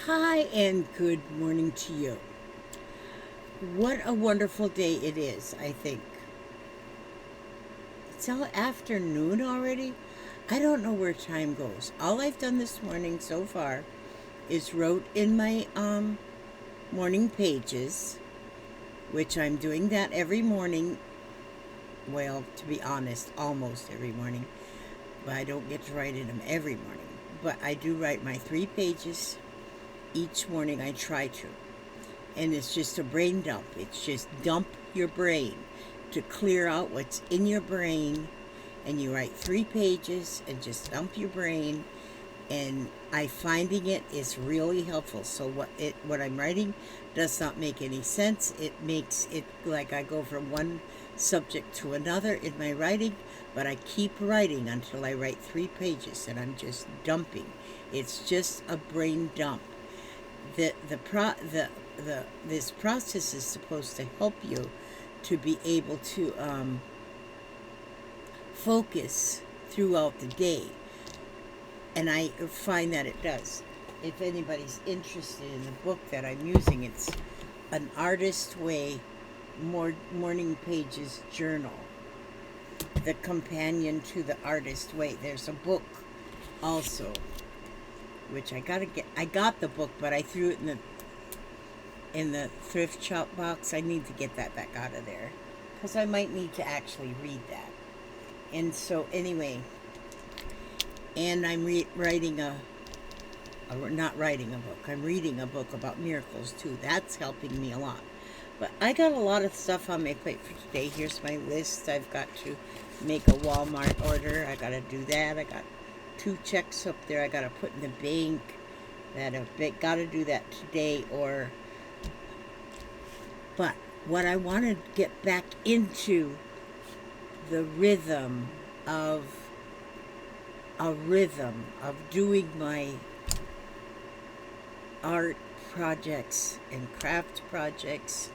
Hi, and good morning to you. What a wonderful day it is, I think. It's all afternoon already. I don't know where time goes. All I've done this morning so far is wrote in my morning pages, which I'm doing that every morning. Well, to be honest, almost every morning, but I don't get to write in them every morning. But I do write my 3 pages each morning. I try to. And it's just a brain dump. It's just dump your brain to clear out what's in your brain. And you write 3 pages and just dump your brain. And I finding it is really helpful. So what I'm writing does not make any sense. It makes it like I go from one subject to another in my writing, but I keep writing until I write 3 pages, and I'm just dumping. It's just a brain dump. This process is supposed to help you to be able to focus throughout the day, and I find that it does. If anybody's interested in the book that I'm using, it's an Artist Way Morning Pages Journal, the companion to the Artist Way. There's a book also, which I gotta get. I got the book, but I threw it in the thrift shop box. I need to get that back out of there because I might need to actually read that. And so anyway, and I'm writing not writing a book. I'm reading a book about miracles too. That's helping me a lot. But I got a lot of stuff on my plate for today. Here's my list. I've got to make a Walmart order. I got to do that. I got 2 checks up there I got to put in the bank. That I've got to do that today. But what I want to get back into the rhythm of doing my art projects and craft projects,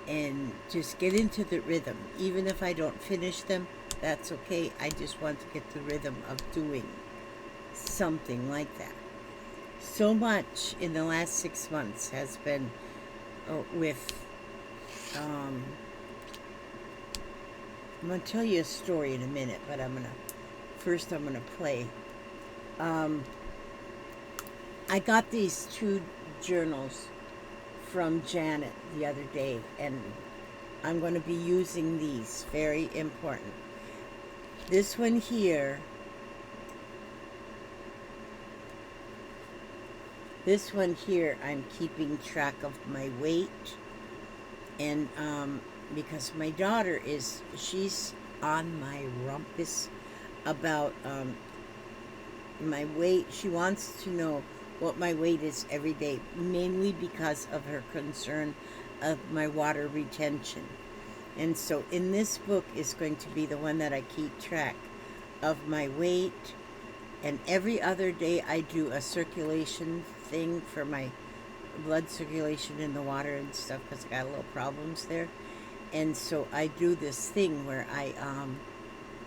and just get into the rhythm. Even if I don't finish them, that's okay. I just want to get the rhythm of doing something like that. So much in the last 6 months has been with I'm going to tell you a story in a minute, but I'm going to play. I got these 2 journals from Janet the other day, and I'm going to be using these. Very important. This one here, I'm keeping track of my weight, and because my daughter she's on my rumpus about my weight. She wants to know what my weight is every day, mainly because of her concern of my water retention. And so in this book is going to be the one that I keep track of my weight, and every other day I do a circulation thing for my blood circulation in the water and stuff, because I got a little problems there. And so I do this thing where I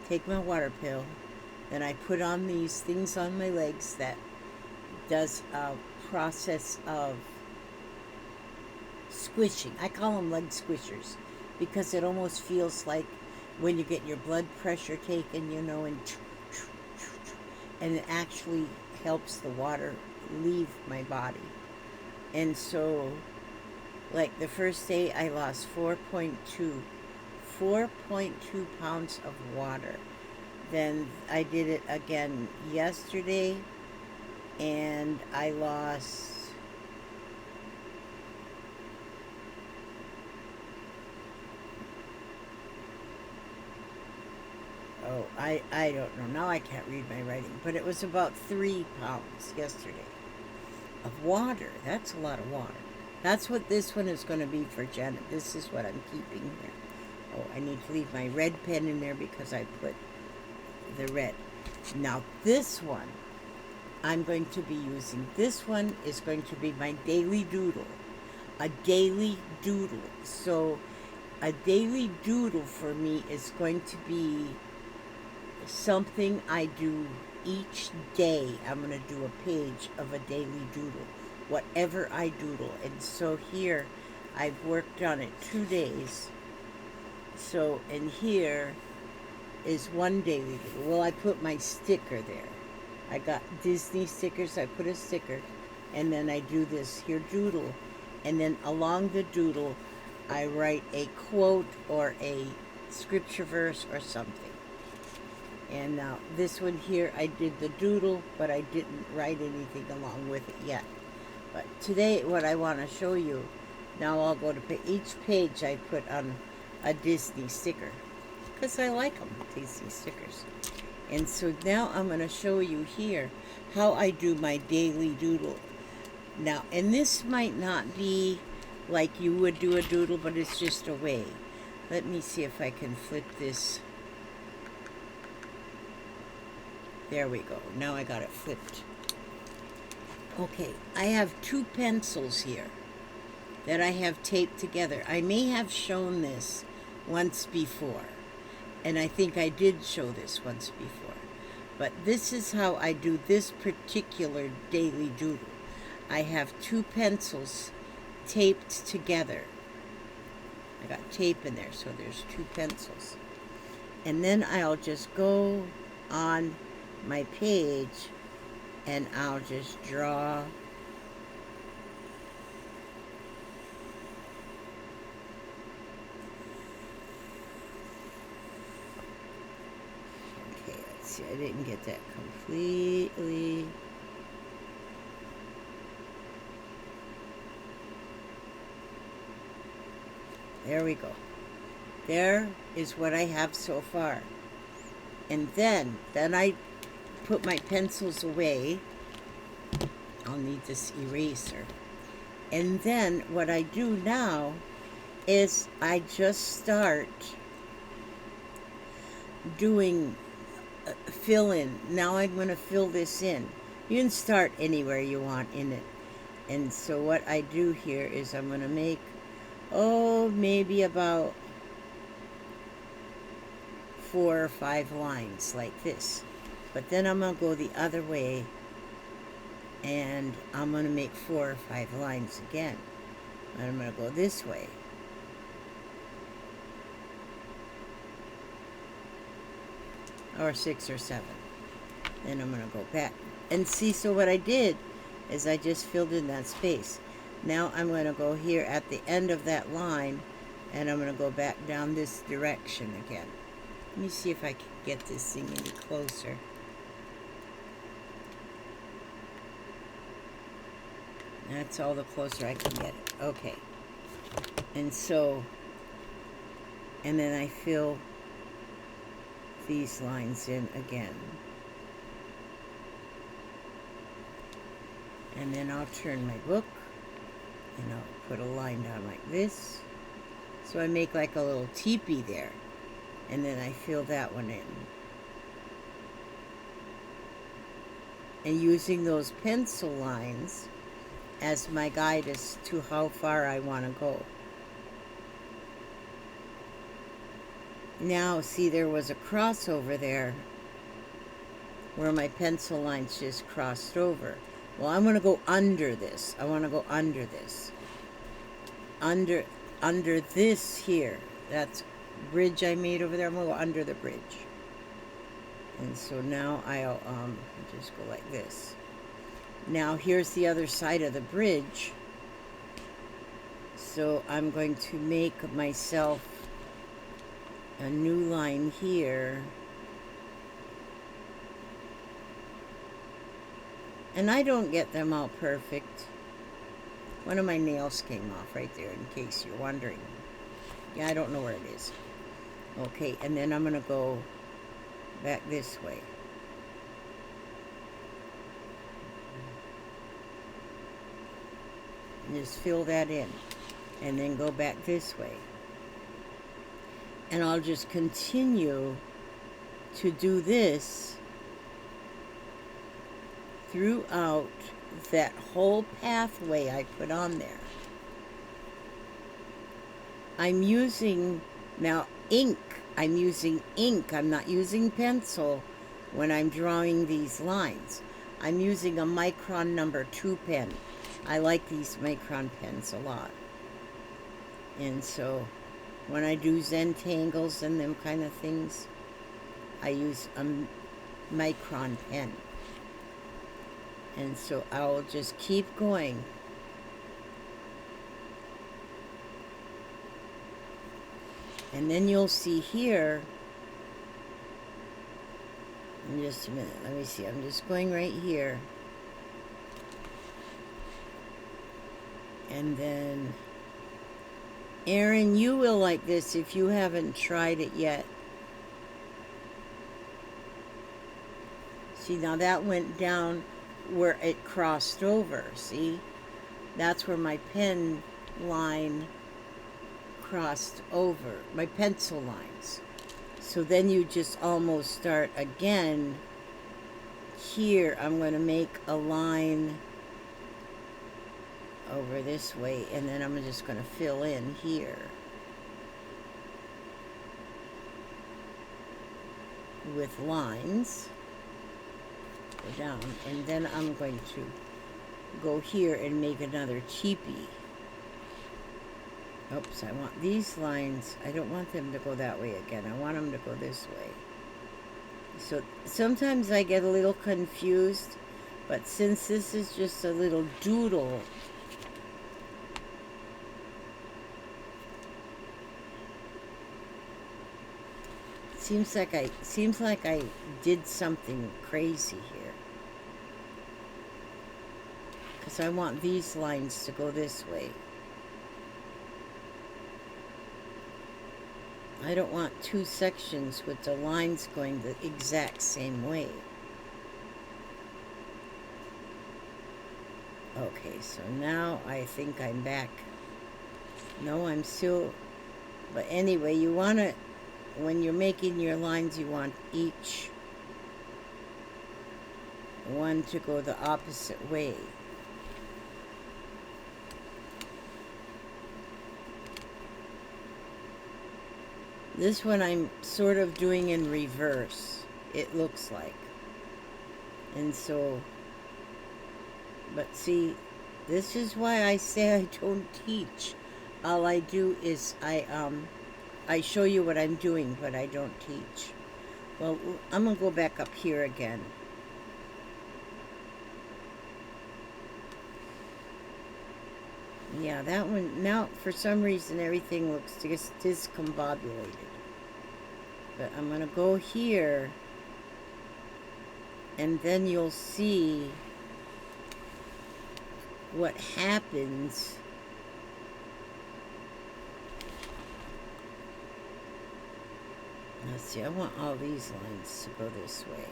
take my water pill, then I put on these things on my legs that does a process of squishing. I call them leg squishers because it almost feels like when you get your blood pressure taken, and it actually helps the water leave my body. And so, like the first day, I lost 4.2 pounds of water. Then I did it again yesterday, and I lost I don't know. Now I can't read my writing, but it was about 3 pounds yesterday of water. That's a lot of water. That's what this one is going to be for Janet. This is what I'm keeping here. Oh, I need to leave my red pen in there because I put the red. Now this one I'm going to be using. This one is going to be my daily doodle. A daily doodle. So a daily doodle for me is going to be something I do each day. I'm going to do a page of a daily doodle. whatever I doodle. And so here I've worked on it 2 days. So, and here is one daily doodle. Well, I put my sticker there. I got Disney stickers. I put a sticker, and then I do this here doodle, and then along the doodle I write a quote or a scripture verse or something. And now this one here, I did the doodle, but I didn't write anything along with it yet. But today what I want to show you, now I'll go to each page I put on a Disney sticker, because I like them, Disney stickers. And so now I'm going to show you here how I do my daily doodle. Now, and this might not be like you would do a doodle, but it's just a way. Let me see if I can flip this. There we go. Now I got it flipped. Okay, I have 2 pencils here that I have taped together. I may have shown this once before, and I think I did show this once before. But this is how I do this particular daily doodle. I have 2 pencils taped together. I got tape in there, so there's 2 pencils. And then I'll just go on my page and I'll just draw see, I didn't get that completely. There we go. There is what I have so far. And then I put my pencils away. I'll need this eraser. And then what I do now is I just start doing fill in. Now I'm going to fill this in. You can start anywhere you want in it. And so what I do here is I'm going to make, maybe about 4 or 5 lines like this. But then I'm going to go the other way and I'm going to make 4 or 5 lines again. And I'm going to go this way. Or 6 or 7. Then I'm going to go back. And see, so what I did is I just filled in that space. Now I'm going to go here at the end of that line and I'm going to go back down this direction again. Let me see if I can get this thing any closer. That's all the closer I can get it. Okay. And so, and then I fill these lines in again. And then I'll turn my book and I'll put a line down like this. So I make like a little teepee there. And then I fill that one in. And using those pencil lines as my guide as to how far I want to go. Now, see, there was a crossover there where my pencil lines just crossed over. Well, I'm going to go under this. I want to go under this. Under this here. That's bridge I made over there. I'm going to go under the bridge. And so now I'll just go like this. Now here's the other side of the bridge. So I'm going to make myself a new line here. And I don't get them all perfect. One of my nails came off right there, in case you're wondering. Yeah, I don't know where it is. Okay, and then I'm going to go back this way. And just fill that in. And then go back this way. And I'll just continue to do this throughout that whole pathway I put on there. I'm using now ink. I'm using ink. I'm not using pencil when I'm drawing these lines. I'm using a Micron number 2 pen. I like these micron pens a lot. And so when I do Zentangles and them kind of things, I use a micron pen. And so I'll just keep going. And then you'll see here, in just a minute, let me see, I'm just going right here. And then, Erin, you will like this if you haven't tried it yet. See, now that went down where it crossed over, see? That's where my pen line crossed over, my pencil lines. So then you just almost start again. Here, I'm going to make a line over this way, and then I'm just going to fill in here with lines. Go down, and then I'm going to go here and make another cheapie. Oops, I want these lines, I don't want them to go that way again. I want them to go this way. So sometimes I get a little confused, but since this is just a little doodle, seems like I did something crazy here. Because I want these lines to go this way. I don't want two sections with the lines going the exact same way. Okay, so now I think I'm back. No, I'm still... But anyway, you want to... When you're making your lines, you want each one to go the opposite way. This one I'm sort of doing in reverse, it looks like. And so, but see, this is why I say I don't teach. All I do is I show you what I'm doing, but I don't teach. Well, I'm going to go back up here again. Yeah, that one, now for some reason everything looks just discombobulated. But I'm going to go here, and then you'll see what happens. Let's see, I want all these lines to go this way.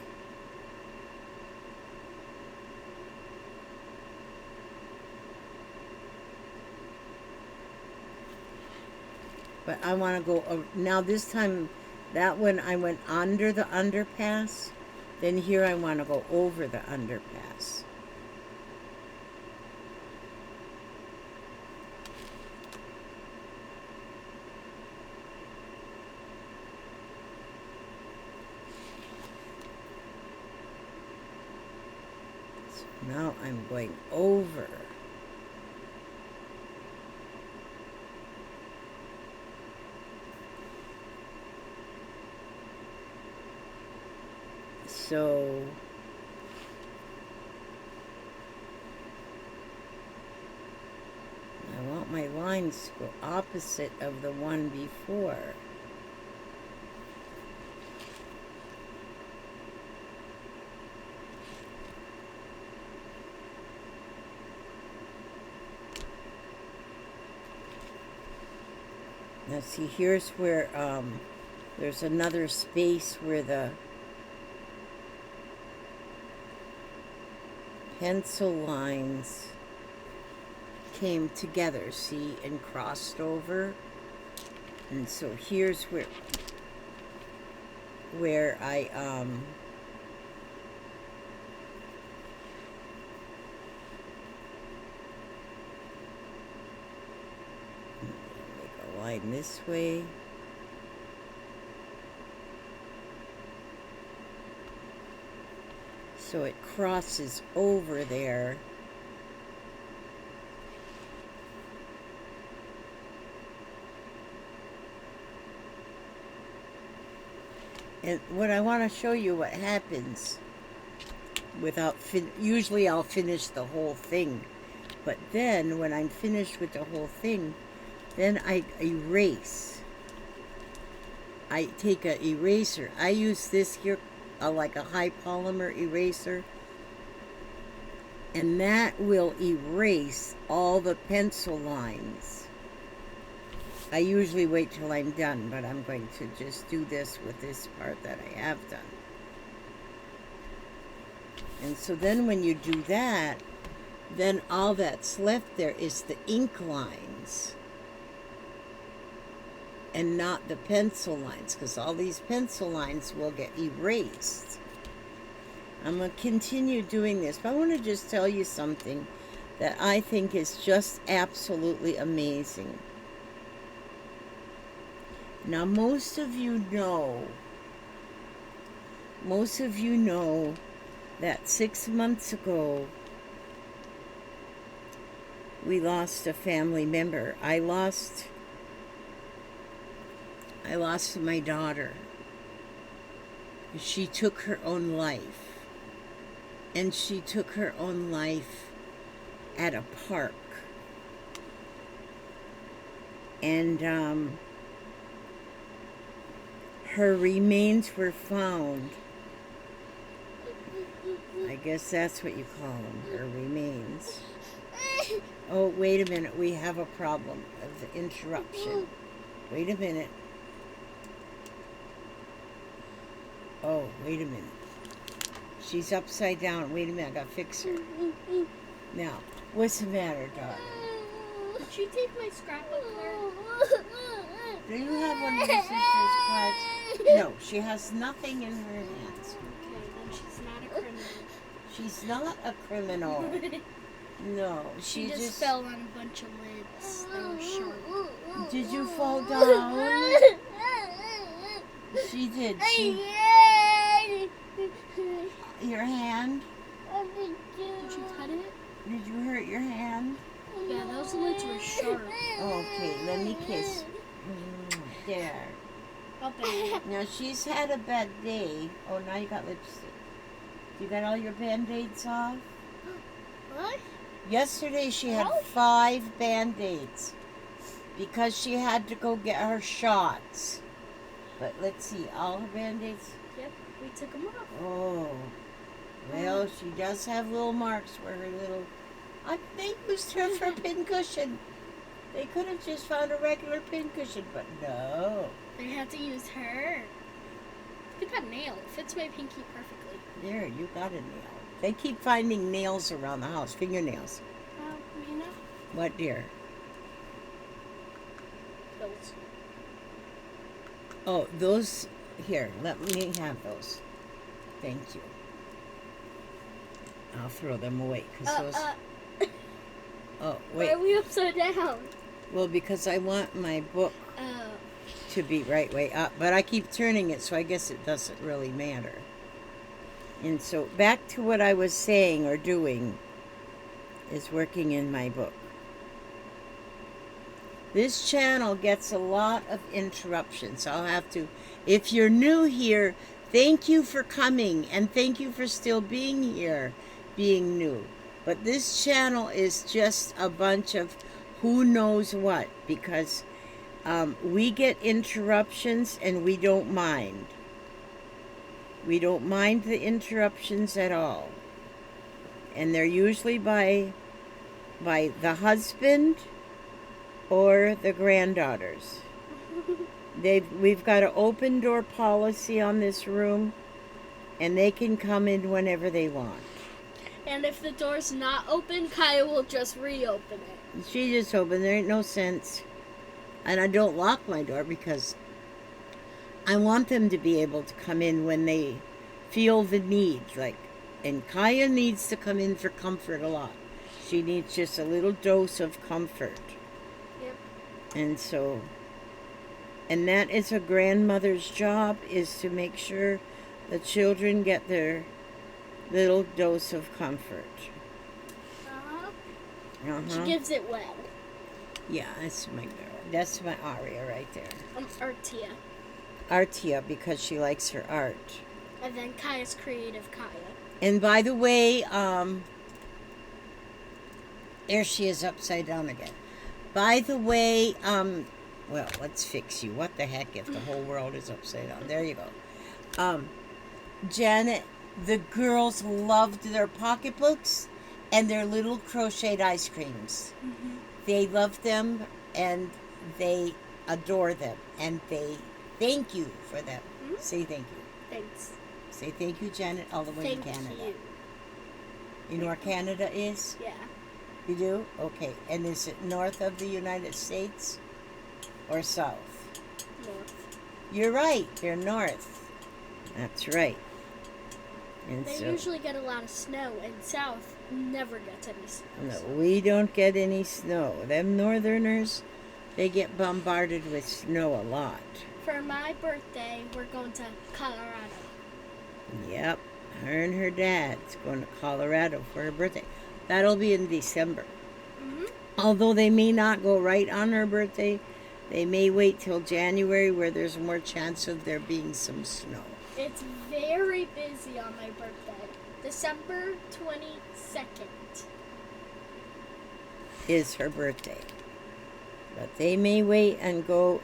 But I want to go, now this time, that one I went under the underpass. Then here I want to go over the underpass. So now I'm going over. So I want my lines to go opposite of the one before. Now see, here's where there's another space where the pencil lines came together, see, and crossed over. And so here's where I make a line this way. So it crosses over there. And what I want to show you what happens without usually I'll finish the whole thing, but then when I'm finished with the whole thing, then I erase. I take an eraser. I use this here, like a high polymer eraser, and that will erase all the pencil lines. I usually wait till I'm done, but I'm going to just do this with this part that I have done. And so then when you do that, then all that's left there is the ink lines and not the pencil lines, because all these pencil lines will get erased. I'm going to continue doing this, but I want to just tell you something that I think is just absolutely amazing. Now, most of you know that 6 months ago, we lost a family member. I lost my daughter. She took her own life. And she took her own life at a park. And her remains were found. I guess that's what you call them, her remains. Oh, wait a minute. We have a problem of the interruption. Wait a minute. Oh, wait a minute. She's upside down. Wait a minute. I gotta fix her. Now, what's the matter, darling? Did she take my scrapbook card? Do you have one of your sister's cards? No, she has nothing in her hands. Okay, then she's not a criminal. She's not a criminal. No, She just fell on a bunch of lids that were sharp. Did you fall down? She did. Your hand? Did you cut it? Did you hurt your hand? Yeah, those lids were sharp. Okay, let me kiss. There. Okay. Now, she's had a bad day. Oh, now you got lipstick. You got all your Band-Aids off? What? Yesterday, she had 5 Band-Aids because she had to go get her shots. But let's see, all her Band-Aids? Yep, we took them off. Oh. Well, she does have little marks where her little... they used her for a pincushion. They could have just found a regular pincushion, but no. They had to use her. Look at that nail. It fits my pinky perfectly. There, you got a nail. They keep finding nails around the house, fingernails. Mina? What, dear? Those. Oh, those... Here, let me have those. Thank you. I'll throw them away, because those... Oh, wait. Why are we upside down? Well, because I want my book to be right way up. But I keep turning it, so I guess it doesn't really matter. And so back to what I was saying or doing is working in my book. This channel gets a lot of interruptions. I'll have to... If you're new here, thank you for coming. And thank you for still being here, being new. But this channel is just a bunch of who knows what, because we get interruptions and we don't mind. We don't mind the interruptions at all. And they're usually by the husband or the granddaughters. We've got an open door policy on this room, and they can come in whenever they want. And if the door's not open, Kaya will just reopen it. She just opened. There ain't no sense. And I don't lock my door because I want them to be able to come in when they feel the need. And Kaya needs to come in for comfort a lot. She needs just a little dose of comfort. Yep. And that is a grandmother's job, is to make sure the children get their little dose of comfort. She gives it well. Yeah, that's my girl. That's my Aria right there. Artia. Artia because she likes her art. And then Kaya's creative Kaya. And by the way, there she is upside down again. By the way, well, let's fix you. What the heck if the whole world is upside down? There you go. Janet, the girls loved their pocketbooks and their little crocheted ice creams. Mm-hmm. They love them and they adore them and they thank you for them. Mm-hmm. Say thank you. Thanks. Say thank you, Janet, all the way Thank to Canada. you. You know where Canada is? Yeah. You do? Okay. And is it north of the United States or south? North. You're right. They're north. That's right. And They so, usually get a lot of snow, and south never gets any snow. no, we don't get any snow. Them northerners, they get bombarded with snow a lot. For my birthday, we're going to Colorado. Yep. Her and her dad's going to Colorado for her birthday. That'll be in December. Mm-hmm. Although they may not go right on her birthday, they may wait till January where there's more chance of there being some snow. It's very busy on my birthday. December 22nd. Is her birthday. But they may wait and go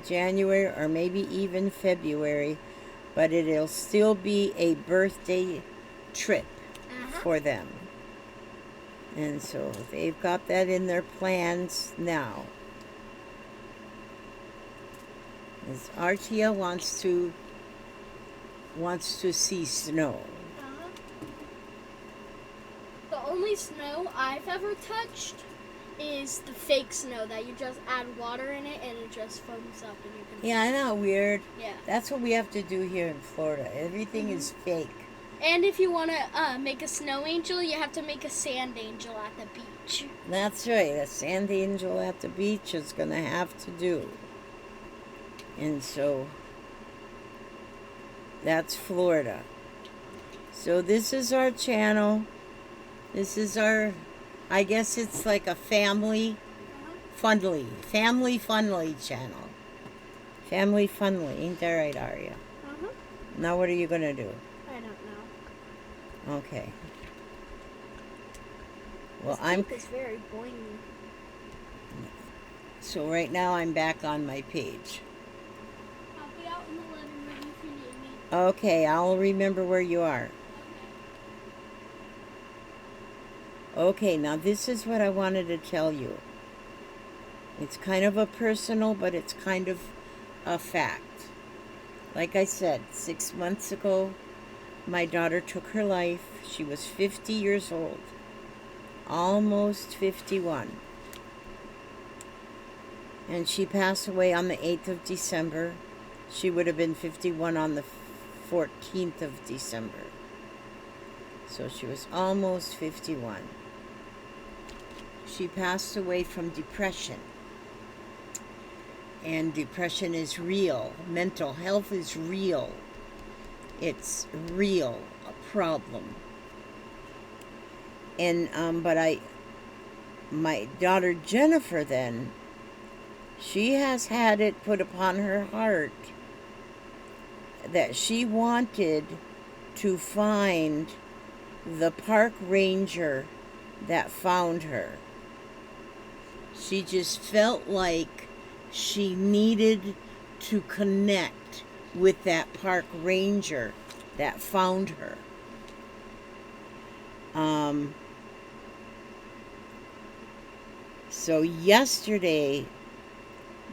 January or maybe even February, but it'll still be a birthday trip for them. And so they've got that in their plans now. As Artia wants to see snow. The only snow I've ever touched is the fake snow that you just add water in it and it just foams up and you can. Yeah, I know, weird. Yeah. That's what we have to do here in Florida. Everything is fake. And if you want to make a snow angel, you have to make a sand angel at the beach. That's right. A sand angel at the beach is going to have to do. And so that's Florida. So this is our channel. This is our, I guess it's like a family funly channel. Family funly. Ain't that right, Aria? Now what are you going to do? I don't know. Okay. Well, This tape is very boing. So right now I'm back on my page. I'll be out in the living room if you need me. Okay, I'll remember where you are. Okay, now this is what I wanted to tell you. It's kind of a personal, but it's kind of a fact. Like I said, 6 months ago, my daughter took her life. She was 50 years old. Almost 51. And she passed away on the 8th of December. She would have been 51 on the 14th of December. So she was almost 51. She passed away from depression. And depression is real. Mental health is real. It's real, a problem. And my daughter Jennifer then, she has had it put upon her heart that she wanted to find the park ranger that found her. She just felt like she needed to connect with that park ranger that found her. So yesterday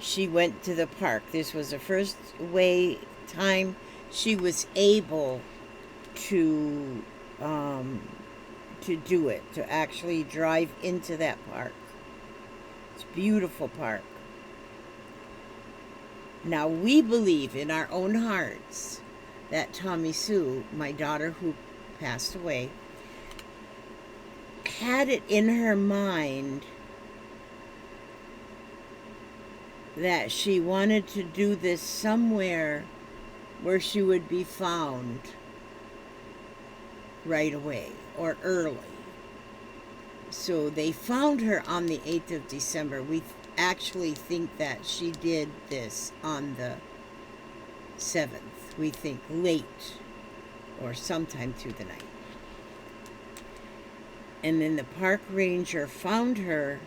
she went to the park. This was the first time she was able to do it, to actually drive into that park. It's a beautiful park. Now we believe in our own hearts that Tommy Sue, my daughter who passed away, had it in her mind that she wanted to do this somewhere where she would be found right away or early. So they found her on the 8th of December. We actually think that she did this on the 7th, we think late or sometime through the night. And then the park ranger found her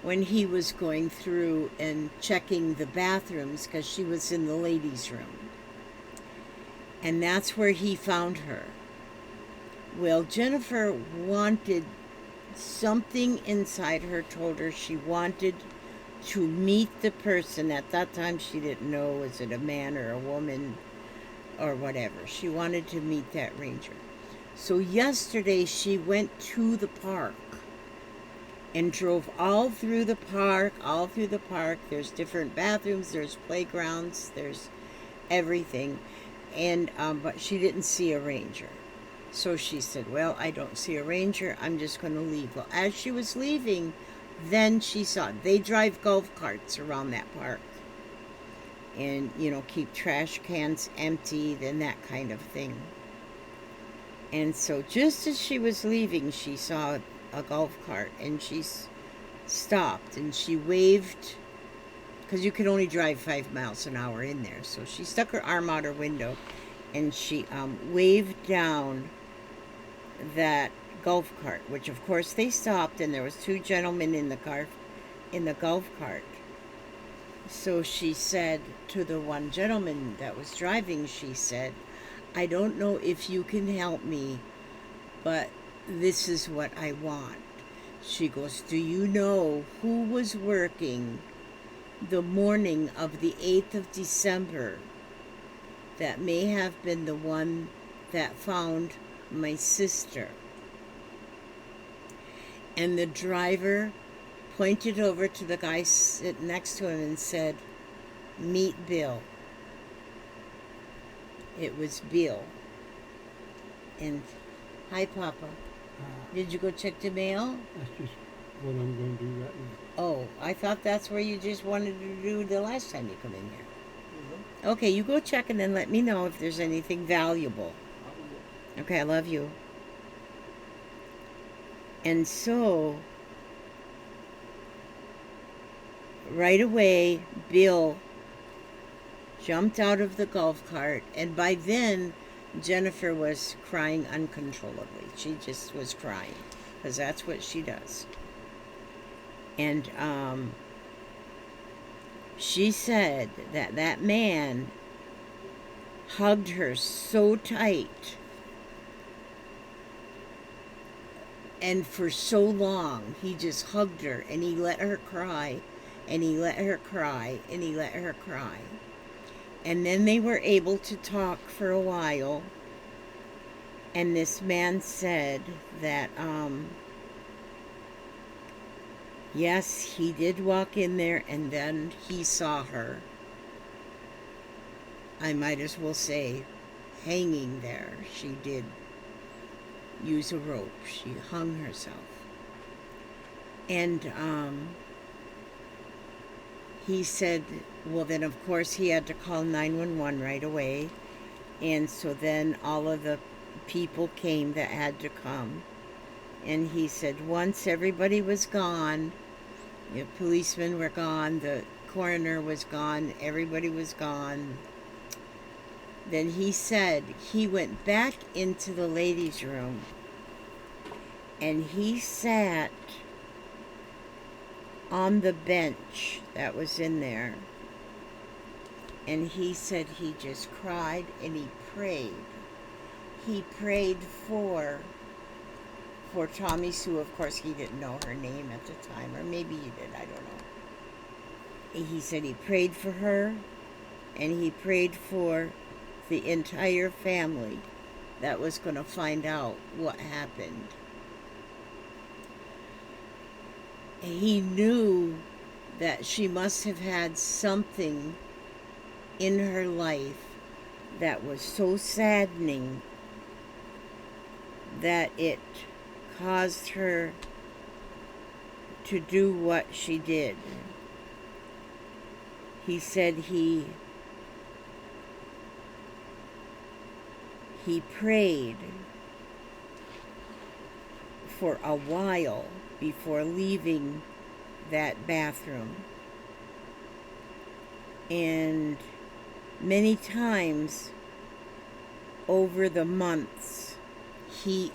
when he was going through and checking the bathrooms because she was in the ladies' room. And that's where he found her. Well, Jennifer wanted something inside her, told her she wanted to meet the person. At that time, she didn't know, was it a man or a woman or whatever. She wanted to meet that ranger. So yesterday, she went to the park and drove all through the park, There's different bathrooms, there's playgrounds, there's everything. And but she didn't see a ranger. So she said, well, I don't see a ranger, I'm just going to leave. Well, as she was leaving, then she saw, they drive golf carts around that park. And, keep trash cans emptied and that kind of thing. And so just as she was leaving, she saw a golf cart, and she stopped, and she waved, because you can only drive 5 miles an hour in there. So she stuck her arm out her window, and she waved down that golf cart, which of course they stopped, and there was 2 gentlemen in the golf cart. So she said to the one gentleman that was driving, she said, I don't know if you can help me, but this is what I want. She goes, do you know who was working the morning of the 8th of December that may have been the one that found my sister? And the driver pointed over to the guy sitting next to him and said, meet Bill. It was Bill. And, hi, Papa. Did you go check the mail? That's just what I'm going to do right now. Oh, I thought that's where you just wanted to do the last time you come in here. Okay, you go check and then let me know if there's anything valuable. Okay, I love you. And so, right away, Bill jumped out of the golf cart, and by then, Jennifer was crying uncontrollably. She just was crying, because that's what she does. And she said that that man hugged her so tight and for so long. He just hugged her, and he let her cry, and he let her cry, and he let her cry. And then they were able to talk for a while. And this man said that, yes, he did walk in there, and then he saw her. I might as well say, hanging there. She did use a rope. She hung herself. And he said, well, then of course he had to call 911 right away. And so then all of the people came that had to come. And he said once everybody was gone, the policemen were gone, the coroner was gone, everybody was gone, then he said he went back into the ladies' room and he sat on the bench that was in there, and he said he just cried and he prayed. He prayed for Tommy Sue. Of course, he didn't know her name at the time, or maybe he did, I don't know. He said he prayed for her, and he prayed for the entire family that was going to find out what happened. He knew that she must have had something in her life that was so saddening that it caused her to do what she did. He said he prayed for a while before leaving that bathroom. And many times over the months, he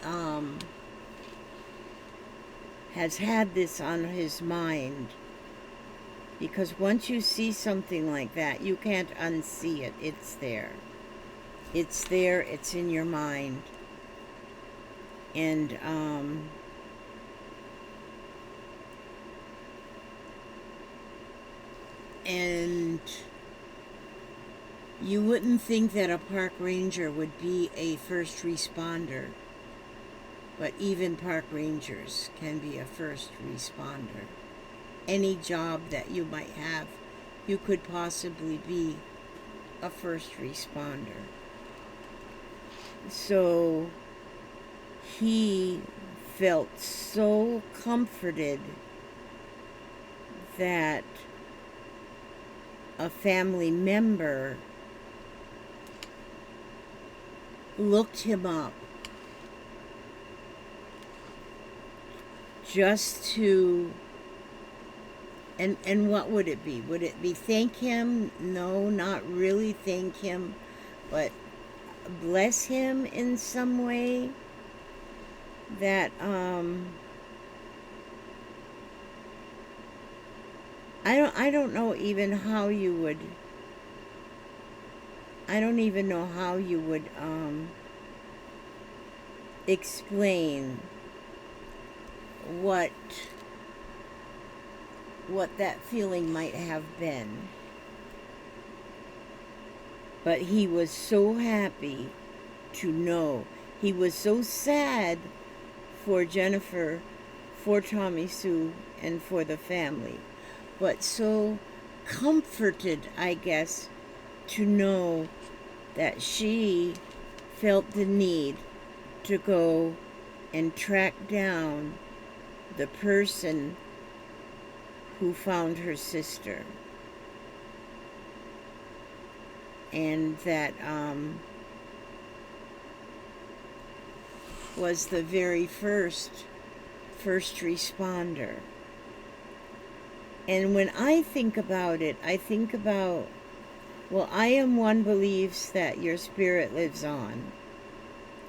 has had this on his mind, because once you see something like that, you can't unsee it. It's there. It's there. It's in your mind. And you wouldn't think that a park ranger would be a first responder, but even park rangers can be a first responder. Any job that you might have, you could possibly be a first responder. So he felt so comforted that a family member looked him up just to, and what would it be? Would it be thank him? No, not really thank him, but bless him in some way that I don't know even how you would, I don't even know how you would explain what that feeling might have been. But he was so happy to know. He was so sad for Jennifer, for Tommy Sue, and for the family, but so comforted, I guess, to know that she felt the need to go and track down the person who found her sister. And that was the very first responder. And when I think about it, I think about, well, I am one believes that your spirit lives on.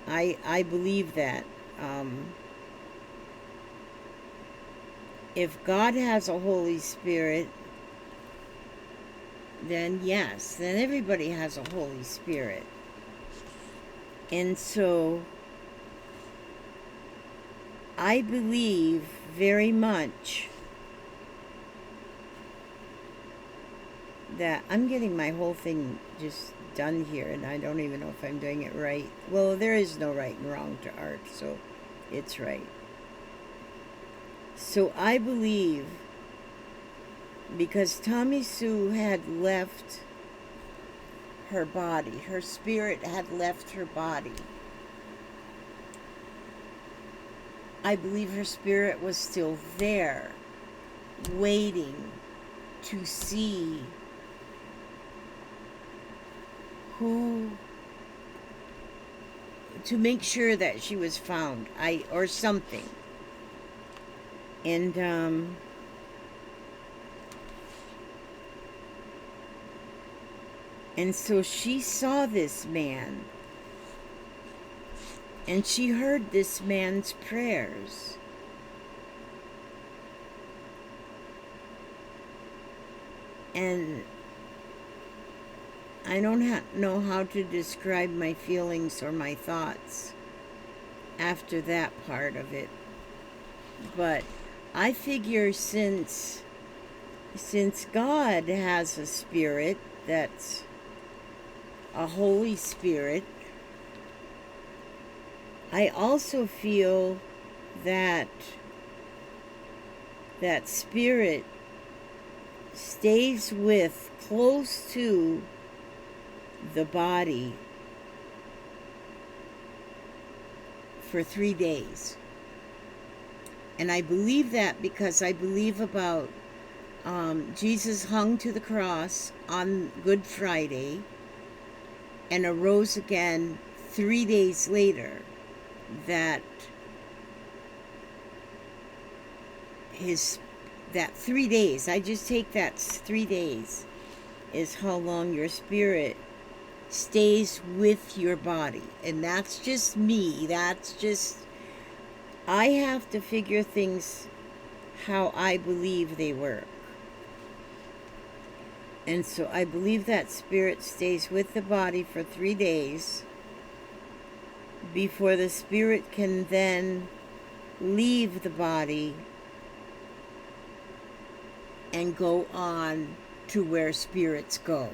I believe that. If God has a Holy Spirit, then yes, then everybody has a Holy Spirit. And so I believe very much that I'm getting my whole thing just done here, and I don't even know if I'm doing it right. Well, there is no right and wrong to art, so it's right. So I believe, because Tommy Sue had left her body, her spirit had left her body, I believe her spirit was still there, waiting to see who, to make sure that she was found, or something. And so she saw this man, and she heard this man's prayers. And I don't know how to describe my feelings or my thoughts after that part of it. But I figure since God has a spirit that's a Holy Spirit, I also feel that that spirit stays with, close to the body for 3 days. And I believe that because I believe about Jesus hung to the cross on Good Friday and arose again 3 days later. That 3 days, I just take that 3 days is how long your spirit stays with your body. And that's just me. I have to figure things how I believe they work. And so I believe that spirit stays with the body for 3 days before the spirit can then leave the body and go on to where spirits go.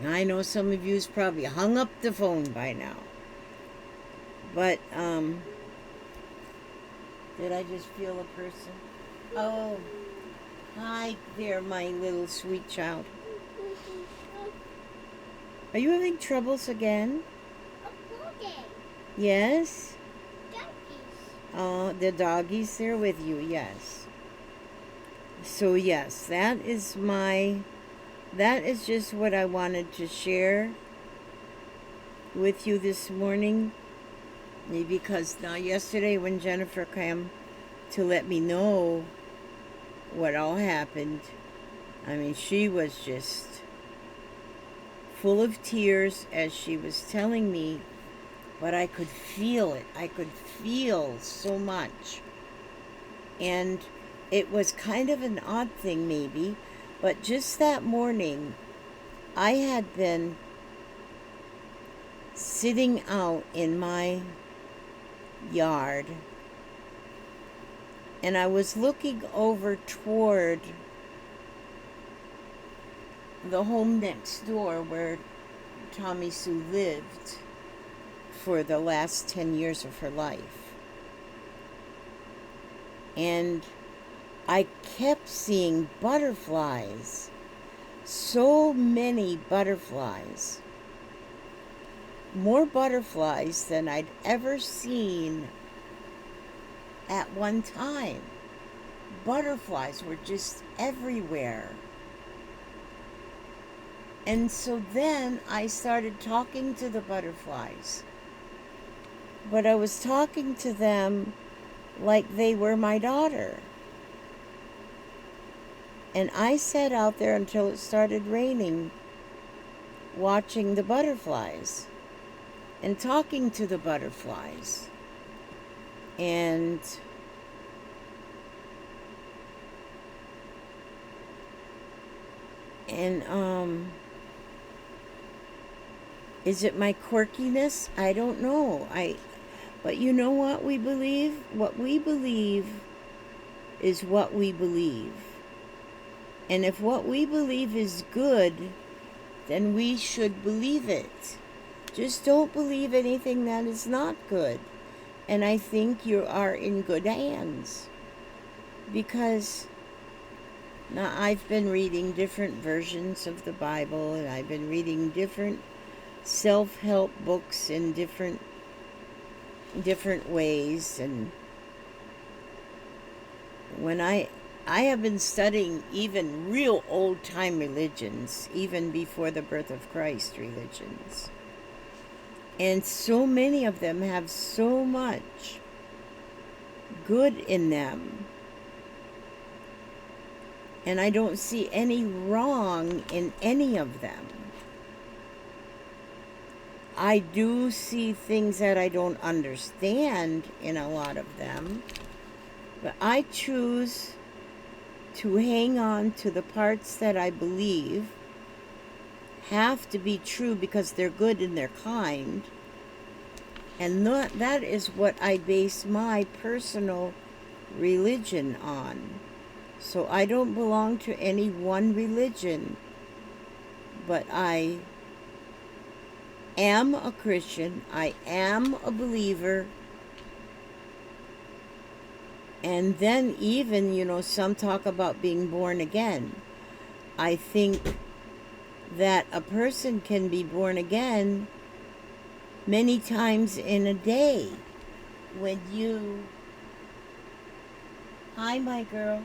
I know some of you's probably hung up the phone by now. But, did I just feel a person? Oh, hi there, my little sweet child. Are you having troubles again? Okay. Yes? Donkeys. Oh, the doggies, they're with you, yes. So, yes, that is just what I wanted to share with you this morning. Because now yesterday when Jennifer came to let me know what all happened, I mean, she was just full of tears as she was telling me, but I could feel it. I could feel so much. And it was kind of an odd thing maybe, but just that morning, I had been sitting out in my yard, and I was looking over toward the home next door where Tommy Sue lived for the last 10 years of her life. And I kept seeing butterflies, so many butterflies. More butterflies than I'd ever seen at one time. Butterflies were just everywhere. And so then I started talking to the butterflies. But I was talking to them like they were my daughter. And I sat out there until it started raining, watching the butterflies and talking to the butterflies. And is it my quirkiness? I don't know. But you know what we believe? What we believe is what we believe. And if what we believe is good, then we should believe it. Just don't believe anything that is not good. And I think you are in good hands. Because now I've been reading different versions of the Bible, and I've been reading different self-help books in different ways. And when I have been studying even real old-time religions, even before the birth of Christ religions. And so many of them have so much good in them. And I don't see any wrong in any of them. I do see things that I don't understand in a lot of them. But I choose to hang on to the parts that I believe have to be true because they're good and they're kind. And that is what I base my personal religion on. So I don't belong to any one religion, but I am a Christian. I am a believer. And then even, some talk about being born again. I think that a person can be born again many times in a day. Hi, my girl.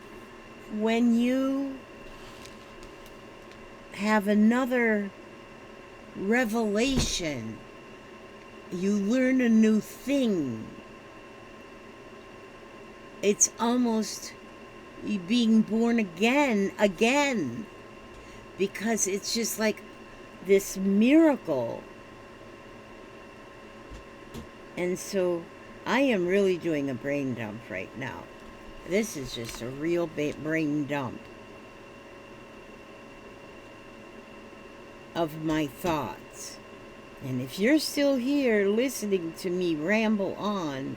When you have another revelation, you learn a new thing. It's almost being born again. because it's just like this miracle. And so I am really doing a brain dump right now. This is just a real brain dump of my thoughts. And if you're still here listening to me ramble on,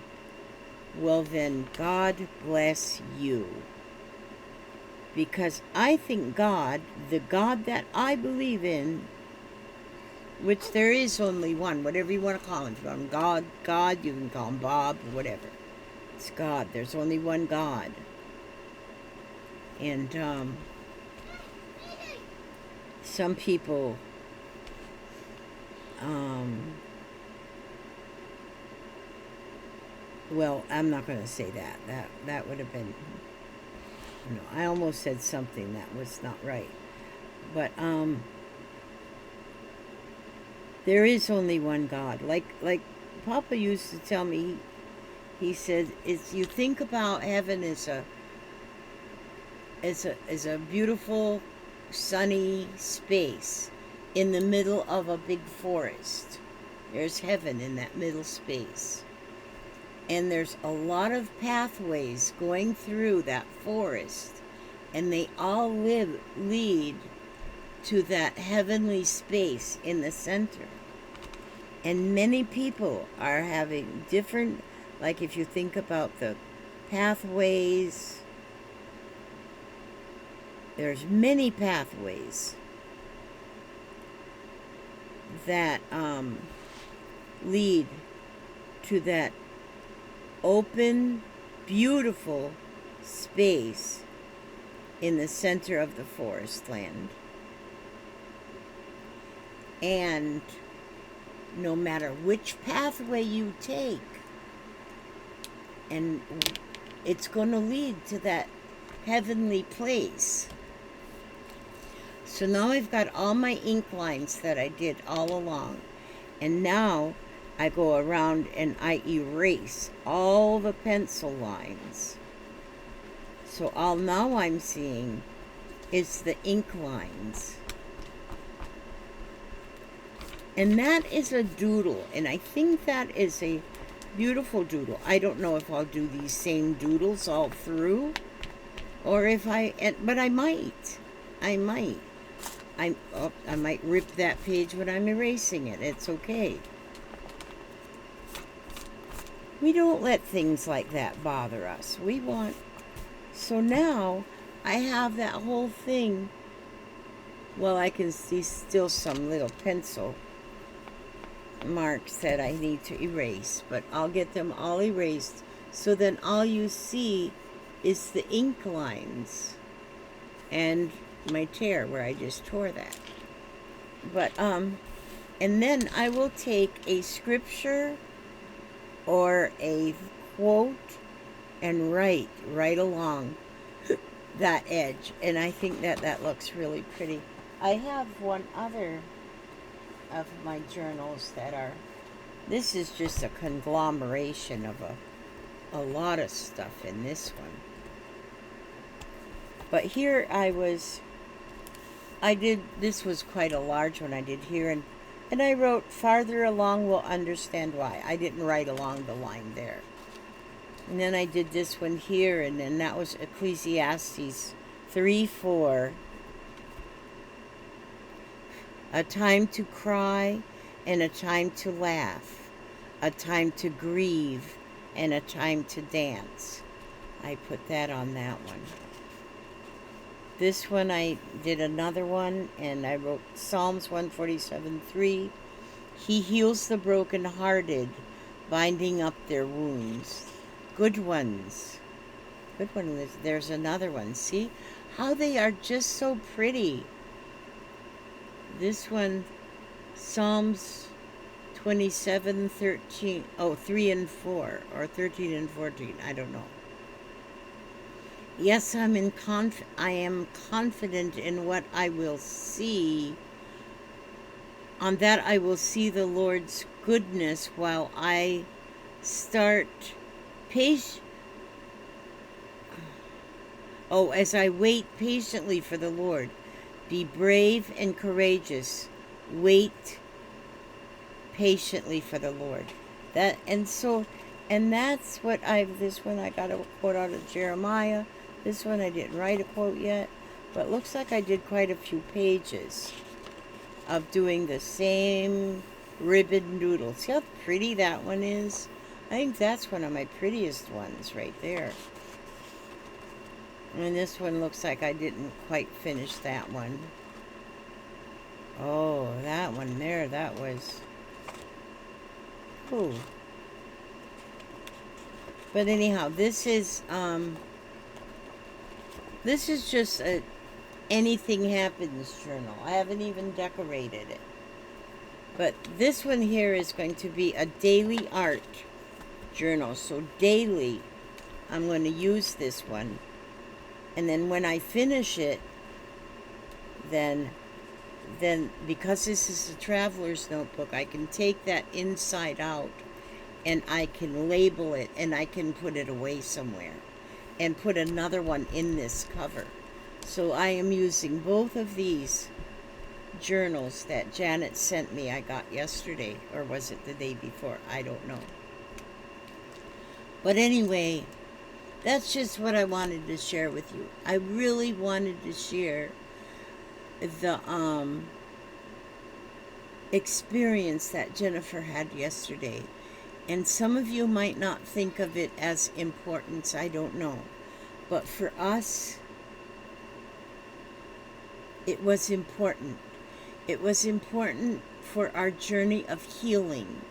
well then, God bless you. Because I think God, the God that I believe in, which there is only one, whatever you want to call him. If you want him God, you can call him Bob, or whatever. It's God. There's only one God. And some people well, I'm not going to say that. That would have been, I almost said something that was not right. But there is only one God. Like Papa used to tell me, he said, "It's you think about heaven as a beautiful, sunny space in the middle of a big forest. There's heaven in that middle space. And there's a lot of pathways going through that forest, and they all lead to that heavenly space in the center. And many people are having different, like if you think about the pathways, there's many pathways that lead to that open, beautiful space in the center of the forest land. And no matter which pathway you take, and it's going to lead to that heavenly place. So now I've got all my ink lines that I did all along, and now I go around and I erase all the pencil lines. So all now I'm seeing is the ink lines. And that is a doodle, and I think that is a beautiful doodle. I don't know if I'll do these same doodles all through, or if but I might. I might rip that page when I'm erasing it. It's okay. We don't let things like that bother us. So now I have that whole thing. Well, I can see still some little pencil marks that I need to erase, but I'll get them all erased, so then all you see is the ink lines and my tear where I just tore that. But and then I will take a scripture or a quote and write right along that edge, and I think that looks really pretty. I have one other of my journals this is just a conglomeration of a lot of stuff in this one. But here this was quite a large one I did here, and I wrote, "Farther along we'll understand why." I didn't write along the line there. And then I did this one here, and then that was Ecclesiastes 3:4. A time to cry and a time to laugh, a time to grieve and a time to dance. I put that on that one. This one I did another one, and I wrote Psalms 147:3. He heals the brokenhearted, binding up their wounds. Good ones. Good one. There's another one. See how they are just so pretty. This one, Psalms 27:13. 3 and 4, or 13 and 14. I don't know. Yes, I am confident in what I will see. On that I will see the Lord's goodness while I start as I wait patiently for the Lord. Be brave and courageous. Wait patiently for the Lord. And that's what this one I got a quote out of Jeremiah. This one I didn't write a quote yet, but it looks like I did quite a few pages of doing the same ribbon doodle. See how pretty that one is? I think that's one of my prettiest ones right there. And this one looks like I didn't quite finish that one. Oh, that one there, that was... Ooh. But anyhow, this is just a anything happens journal. I haven't even decorated it. But this one here is going to be a daily art journal. So daily, I'm going to use this one. And then when I finish it, then because this is a traveler's notebook, I can take that inside out and I can label it and I can put it away somewhere and put another one in this cover. So I am using both of these journals that Janet sent me. I got yesterday, or was it the day before? I don't know. But anyway, that's just what I wanted to share with you. I really wanted to share the experience that Jennifer had yesterday. And some of you might not think of it as importance, I don't know. But for us, it was important. It was important for our journey of healing.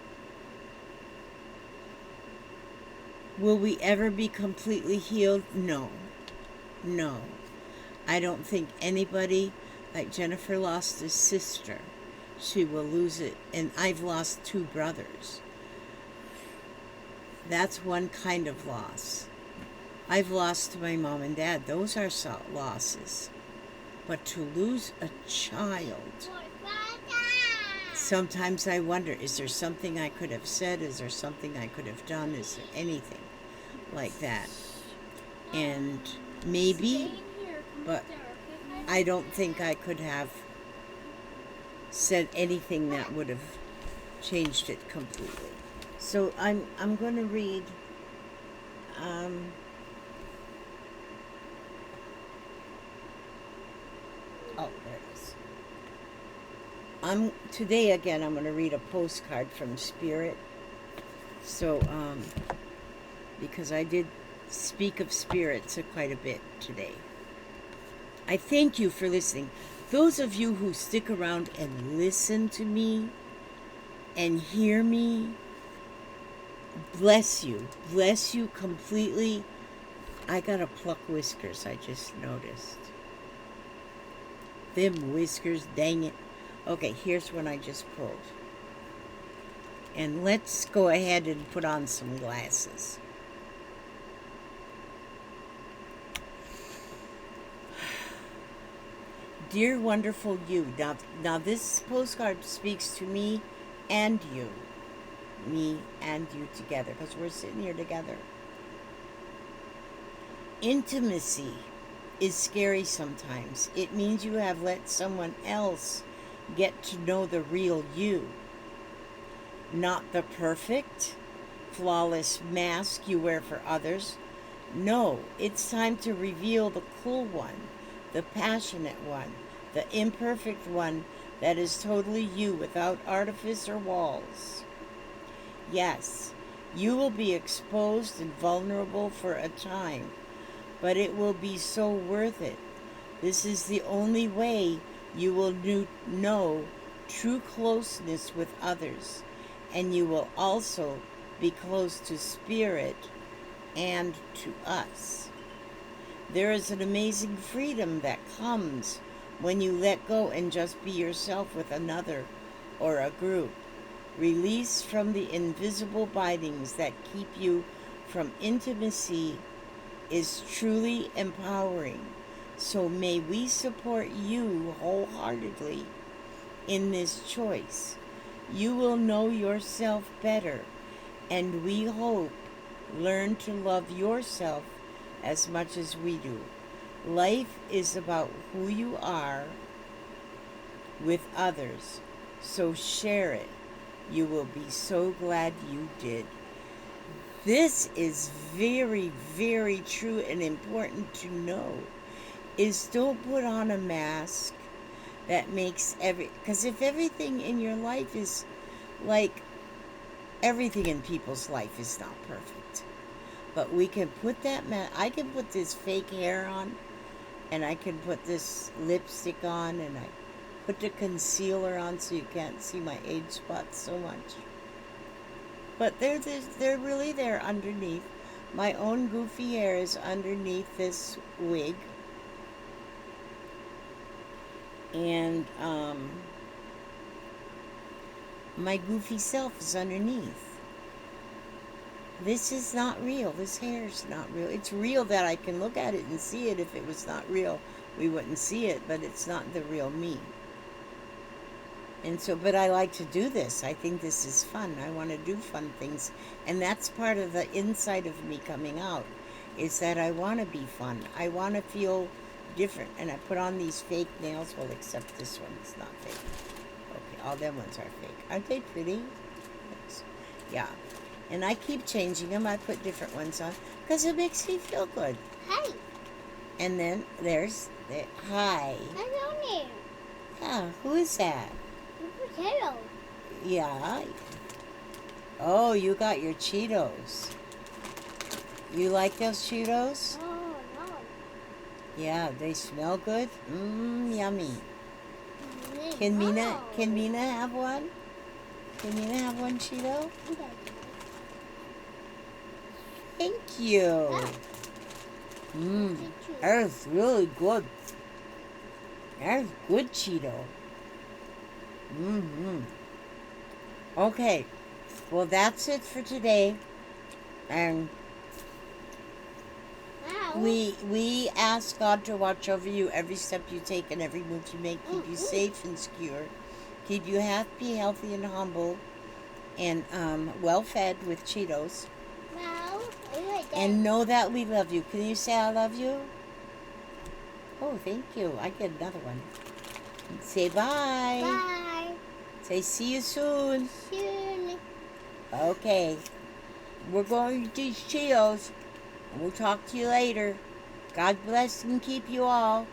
Will we ever be completely healed? No. No. I don't think anybody, like Jennifer lost a sister, she will lose it. And I've lost 2 brothers. That's one kind of loss. I've lost my mom and dad. Those are losses. But to lose a child, sometimes I wonder, is there something I could have said? Is there something I could have done? Is there anything like that? And maybe, but I don't think I could have said anything that would have changed it completely. So I'm going to read oh, there it is. Today again I'm going to read a postcard from Spirit. So because I did speak of spirits quite a bit today. I thank you for listening. Those of you who stick around and listen to me and hear me, bless you. Bless you completely. I gotta pluck whiskers, I just noticed. Them whiskers, dang it. Okay, here's one I just pulled. And let's go ahead and put on some glasses. Dear wonderful you. Now this postcard speaks to me and you. Me and you together, because we're sitting here together. Intimacy is scary sometimes. It means you have let someone else get to know the real you. Not the perfect, flawless mask you wear for others. No, it's time to reveal the cool one, the passionate one, the imperfect one that is totally you without artifice or walls. Yes, you will be exposed and vulnerable for a time, but it will be so worth it. This is the only way you will know true closeness with others, and you will also be close to Spirit and to us. There is an amazing freedom that comes when you let go and just be yourself with another or a group. Release from the invisible bindings that keep you from intimacy is truly empowering. So may we support you wholeheartedly in this choice. You will know yourself better, and we hope learn to love yourself as much as we do. Life is about who you are with others. So share it. You will be so glad you did. This is very, very true and important to know. Is don't put on a mask that makes because if everything in your life is like everything in people's life is not perfect, but we can put that I can put this fake hair on, and I can put this lipstick on, and I put the concealer on so you can't see my age spots so much, but they're really there underneath. My own goofy hair is underneath this wig, and my goofy self is underneath. This is not real. This hair is not real. It's real that I can look at it and see it. If it was not real, we wouldn't see it, but it's not the real me. And so, but I like to do this. I think this is fun. I want to do fun things. And that's part of the inside of me coming out, is that I want to be fun. I want to feel different. And I put on these fake nails. Well, except this one is not fake. Okay, all them ones are fake. Aren't they pretty? Yes. Yeah. And I keep changing them. I put different ones on because it makes me feel good. Hi. And then there's hi. Hello there. Yeah, who is that? Potato. Yeah. Oh, you got your Cheetos. You like those Cheetos? Oh, no. Yeah, they smell good. Yummy. Can Mina have one? Can Mina have one Cheeto? Thank you. That's really good. That's good Cheeto. Okay. Well, that's it for today. And we ask God to watch over you every step you take and every move you make. Keep you safe and secure. Keep you happy, healthy, and humble. And well-fed with Cheetos. And know that we love you. Can you say I love you? Oh, thank you. I get another one. Say bye. Bye. Say see you soon. Soon. Okay. We're going to eat Cheetos. And we'll talk to you later. God bless and keep you all.